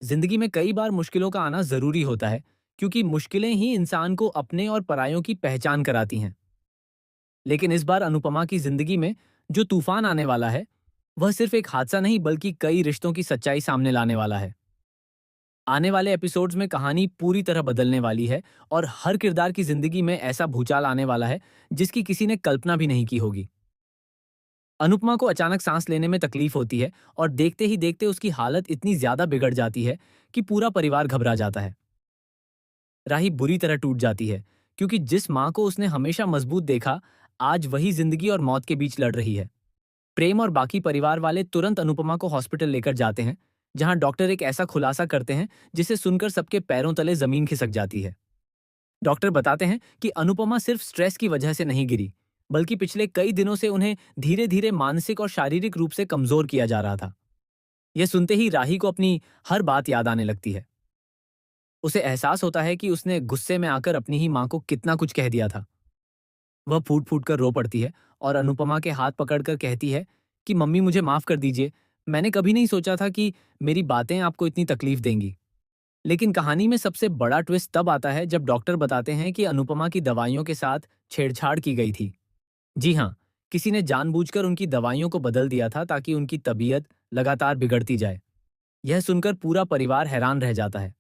जिंदगी में कई बार मुश्किलों का आना जरूरी होता है, क्योंकि मुश्किलें ही इंसान को अपने और परायों की पहचान कराती हैं। लेकिन इस बार अनुपमा की जिंदगी में जो तूफान आने वाला है, वह सिर्फ एक हादसा नहीं बल्कि कई रिश्तों की सच्चाई सामने लाने वाला है। आने वाले एपिसोड्स में कहानी पूरी तरह बदलने वाली है और हर किरदार की जिंदगी में ऐसा भूचाल आने वाला है जिसकी किसी ने कल्पना भी नहीं की होगी। अनुपमा को अचानक सांस लेने में तकलीफ होती है और देखते ही देखते उसकी हालत इतनी ज्यादा बिगड़ जाती है कि पूरा परिवार घबरा जाता है। राही बुरी तरह टूट जाती है, क्योंकि जिस माँ को उसने हमेशा मजबूत देखा, आज वही जिंदगी और मौत के बीच लड़ रही है। प्रेम और बाकी परिवार वाले तुरंत अनुपमा को हॉस्पिटल लेकर जाते हैं, जहां डॉक्टर एक ऐसा खुलासा करते हैं जिसे सुनकर सबके पैरों तले जमीन खिसक जाती है। डॉक्टर बताते हैं कि अनुपमा सिर्फ स्ट्रेस की वजह से नहीं गिरी, बल्कि पिछले कई दिनों से उन्हें धीरे धीरे मानसिक और शारीरिक रूप से कमजोर किया जा रहा था। यह सुनते ही राही को अपनी हर बात याद आने लगती है। उसे एहसास होता है कि उसने गुस्से में आकर अपनी ही माँ को कितना कुछ कह दिया था। वह फूट फूट कर रो पड़ती है और अनुपमा के हाथ पकड़कर कहती है कि मम्मी, मुझे माफ कर दीजिए। मैंने कभी नहीं सोचा था कि मेरी बातें आपको इतनी तकलीफ देंगी। लेकिन कहानी में सबसे बड़ा ट्विस्ट तब आता है जब डॉक्टर बताते हैं कि अनुपमा की दवाइयों के साथ छेड़छाड़ की गई थी। जी हाँ, किसी ने जानबूझकर उनकी दवाइयों को बदल दिया था ताकि उनकी तबीयत लगातार बिगड़ती जाए। यह सुनकर पूरा परिवार हैरान रह जाता है।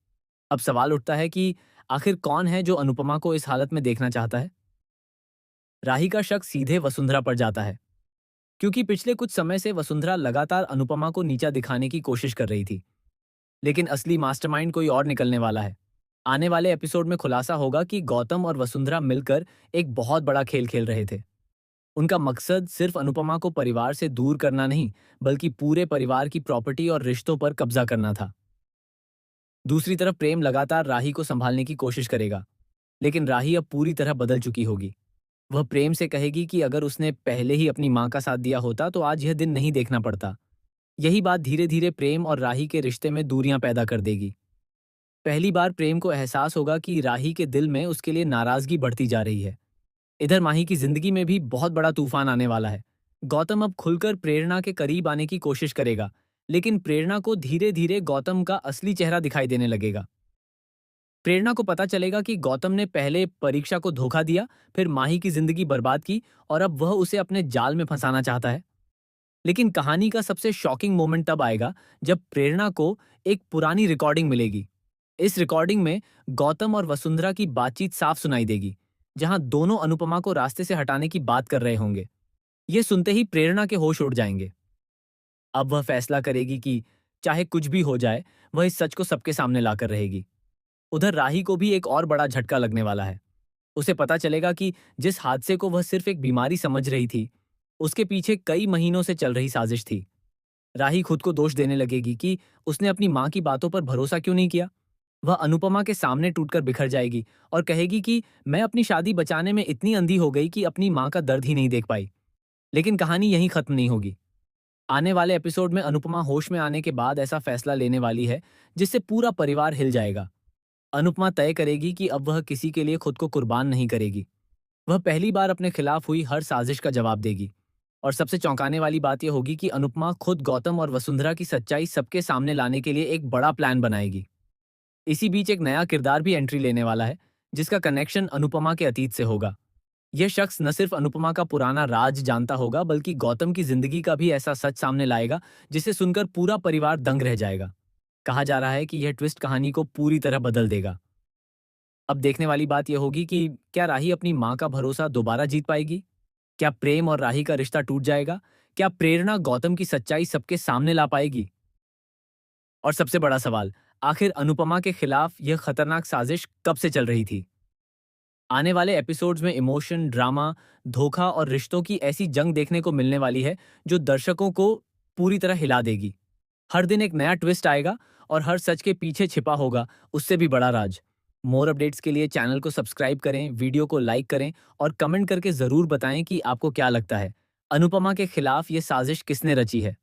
अब सवाल उठता है कि आखिर कौन है जो अनुपमा को इस हालत में देखना चाहता है। राही का शक सीधे वसुंधरा पर जाता है, क्योंकि पिछले कुछ समय से वसुंधरा लगातार अनुपमा को नीचा दिखाने की कोशिश कर रही थी। लेकिन असली मास्टरमाइंड कोई और निकलने वाला है। आने वाले एपिसोड में खुलासा होगा कि गौतम और वसुंधरा मिलकर एक बहुत बड़ा खेल खेल रहे थे। उनका मकसद सिर्फ अनुपमा को परिवार से दूर करना नहीं, बल्कि पूरे परिवार की प्रॉपर्टी और रिश्तों पर कब्जा करना था। दूसरी तरफ प्रेम लगातार राही को संभालने की कोशिश करेगा, लेकिन राही अब पूरी तरह बदल चुकी होगी। वह प्रेम से कहेगी कि अगर उसने पहले ही अपनी माँ का साथ दिया होता तो आज यह दिन नहीं देखना पड़ता। यही बात धीरे धीरे प्रेम और राही के रिश्ते में दूरियां पैदा कर देगी। पहली बार प्रेम को एहसास होगा कि राही के दिल में उसके लिए नाराजगी बढ़ती जा रही है। इधर माही की जिंदगी में भी बहुत बड़ा तूफान आने वाला है। गौतम अब खुलकर प्रेरणा के करीब आने की कोशिश करेगा, लेकिन प्रेरणा को धीरे धीरे गौतम का असली चेहरा दिखाई देने लगेगा। प्रेरणा को पता चलेगा कि गौतम ने पहले परीक्षा को धोखा दिया, फिर माही की जिंदगी बर्बाद की और अब वह उसे अपने जाल में फंसाना चाहता है। लेकिन कहानी का सबसे शॉकिंग मोमेंट तब आएगा जब प्रेरणा को एक पुरानी रिकॉर्डिंग मिलेगी। इस रिकॉर्डिंग में गौतम और वसुंधरा की बातचीत साफ सुनाई देगी, जहां दोनों अनुपमा को रास्ते से हटाने की बात कर रहे होंगे। यह सुनते ही प्रेरणा के होश उड़ जाएंगे। अब वह फैसला करेगी कि चाहे कुछ भी हो जाए, वह इस सच को सबके सामने लाकर रहेगी। उधर राही को भी एक और बड़ा झटका लगने वाला है। उसे पता चलेगा कि जिस हादसे को वह सिर्फ एक बीमारी समझ रही थी, उसके पीछे कई महीनों से चल रही साजिश थी। राही खुद को दोष देने लगेगी कि उसने अपनी माँ की बातों पर भरोसा क्यों नहीं किया। वह अनुपमा के सामने टूटकर बिखर जाएगी और कहेगी कि मैं अपनी शादी बचाने में इतनी अंधी हो गई कि अपनी माँ का दर्द ही नहीं देख पाई। लेकिन कहानी यहीं खत्म नहीं होगी। आने वाले एपिसोड में अनुपमा होश में आने के बाद ऐसा फैसला लेने वाली है जिससे पूरा परिवार हिल जाएगा। अनुपमा तय करेगी कि अब वह किसी के लिए खुद को कुर्बान नहीं करेगी। वह पहली बार अपने खिलाफ हुई हर साजिश का जवाब देगी। और सबसे चौंकाने वाली बात यह होगी कि अनुपमा खुद गौतम और वसुंधरा की सच्चाई सबके सामने लाने के लिए एक बड़ा प्लान बनाएगी। इसी बीच एक नया किरदार भी एंट्री लेने वाला है, जिसका कनेक्शन अनुपमा के अतीत से होगा। यह शख्स न सिर्फ अनुपमा का पुराना राज जानता होगा, बल्कि गौतम की जिंदगी का भी ऐसा सच सामने लाएगा जिसे सुनकर पूरा परिवार दंग रह जाएगा। कहा जा रहा है कि यह ट्विस्ट कहानी को पूरी तरह बदल देगा। अब देखने वाली बात यह होगी कि क्या राही अपनी माँ का भरोसा दोबारा जीत पाएगी? क्या प्रेम और राही का रिश्ता टूट जाएगा? क्या प्रेरणा गौतम की सच्चाई सबके सामने ला पाएगी? और सबसे बड़ा सवाल, आखिर अनुपमा के खिलाफ यह खतरनाक साजिश कब से चल रही थी? आने वाले एपिसोड्स में इमोशन, ड्रामा, धोखा और रिश्तों की ऐसी जंग देखने को मिलने वाली है जो दर्शकों को पूरी तरह हिला देगी। हर दिन एक नया ट्विस्ट आएगा और हर सच के पीछे छिपा होगा उससे भी बड़ा राज। मोर अपडेट्स के लिए चैनल को सब्सक्राइब करें, वीडियो को लाइक करें और कमेंट करके जरूर बताएं कि आपको क्या लगता है, अनुपमा के खिलाफ ये साजिश किसने रची है।